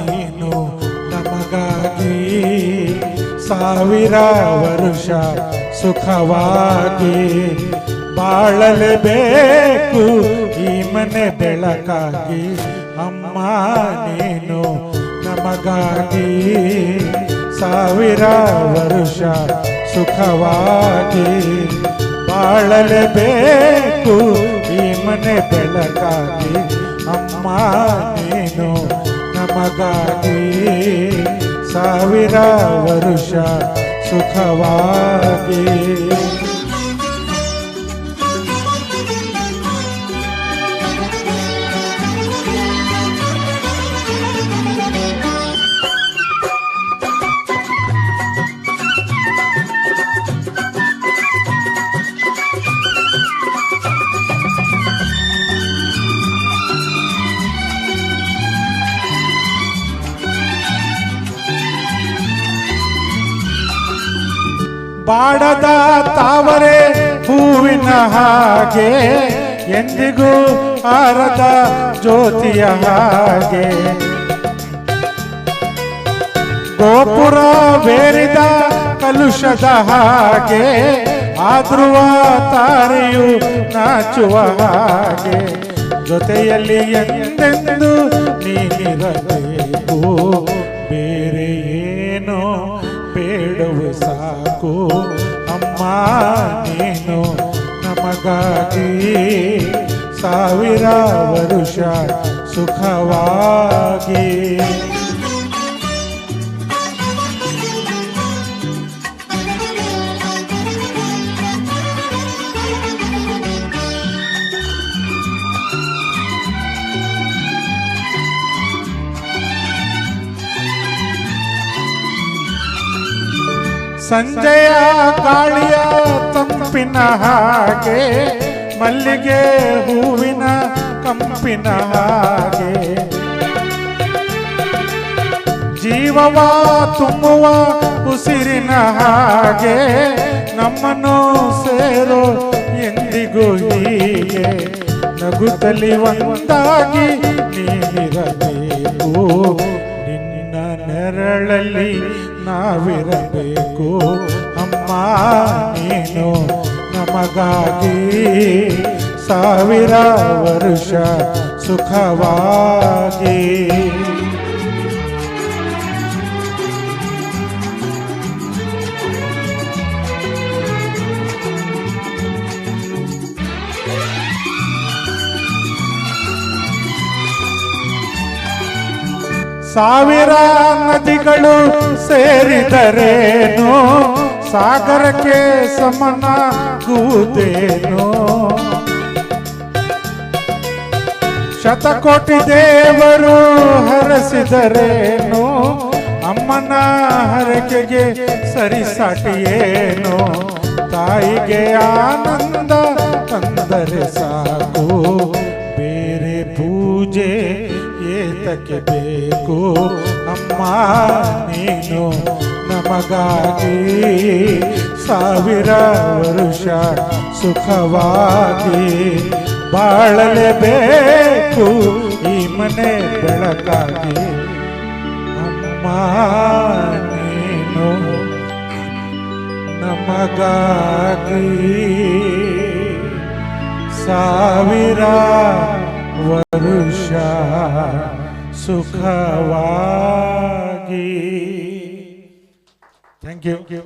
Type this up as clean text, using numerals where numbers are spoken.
ನೀನು ನಮಗಾಗಿ ಸಾವಿರ ವರುಷ ಸುಖವಾಗಿ ಬಾಳಲೇಬೇಕು ಈ ಮನೆ ಬೆಳಕಾಗಿ. ಅಮ್ಮ ನೀನು ನಮಗಾಗಿ ಸಾವಿರ ವರುಷ ಸುಖವಾಗಿ ಬಾಳಲೇಬೇಕು ಈ ಮನೆ ಬೆಳಕಾಗಿ. ಅಮ್ಮ ನೀನು ನಮಗಾಗಿ ಸಾವಿರ ವರುಷ ಸುಖವಾಗಿ. ಬಾಡದ ತಾವರೆ ಹೂವಿನ ಹಾಗೆ ಎಂದಿಗೂ ಆರದ ಜ್ಯೋತಿಯ ಹಾಗೆ ಗೋಪುರ ಬೇರಿದ ಕಲುಷದ ಹಾಗೆ ಆದ್ರುವ ತಾರೆಯು ನಾಚುವ ಹಾಗೆ ಜೊತೆಯಲ್ಲಿ ಎಂದೆಂದು ನೀನಿರಬೇಕು ಬೇರೆ ಏನೋ ಬೇಡವು ಸಾಕು. ಅಮ್ಮ ನೀನು ನಮಗಾಗಿ ಸಾವಿರ ವರುಷ ಸುಖವಾಗಿ. ಸಂಜೆಯ ಗಾಳಿಯ ತಂಪಿನ ಹಾಗೆ ಮಲ್ಲಿಗೆ ಹೂವಿನ ಕಂಪಿನ ಹಾಗೆ ಜೀವವ ತುಂಬುವ ಉಸಿರಿನ ಹಾಗೆ ನಮ್ಮನ್ನು ಸೇರೋ ಎಂದಿಗೂ ಹೀಗೆ ನಗುತ್ತಲಿ ಒಂದಾಗಿ ನೀನಿರಬೇಕು ನಿನ್ನ ನೆರಳಲ್ಲಿ ನಾವಿರಬೇಕು. ಅಮ್ಮ ನೀನು ನಮಗಾಗಿ ಸಾವಿರ ವರುಷ ಸುಖವಾಗಿ. ಸಾವಿರ ನದಿಗಳು ಸೇರಿದರೇನು ಸಾಗರಕ್ಕೆ ಸಮನಾಗುವುದೇನು ಶತಕೋಟಿ ದೇವರು ಹರಸಿದರೇನು ಅಮ್ಮನ ಹರಕೆಗೆ ಸರಿಸಾಟಿಯೇನು ತಾಯಿಗೆ ಆನಂದ ತಂದರೆ ಸಾಕು ಬೇರೆ ಪೂಜೆ ಏತಕ್ಕೆ ಬೇಕು. ಅಮ್ಮ ನೀನು ನಮಗಾಗಿ ಸಾವಿರ ವರುಷ ಸುಖವಾಗಿ ಬಾಳಲೇಬೇಕು ಈ ಮನೆ ಬೆಳಕಾಗಿ. ಅಮ್ಮ ನೀನು ನಮಗಾಗಿ ಸಾವಿರ ವರುಷ ಸುಖವಾಗಿ. Thank you.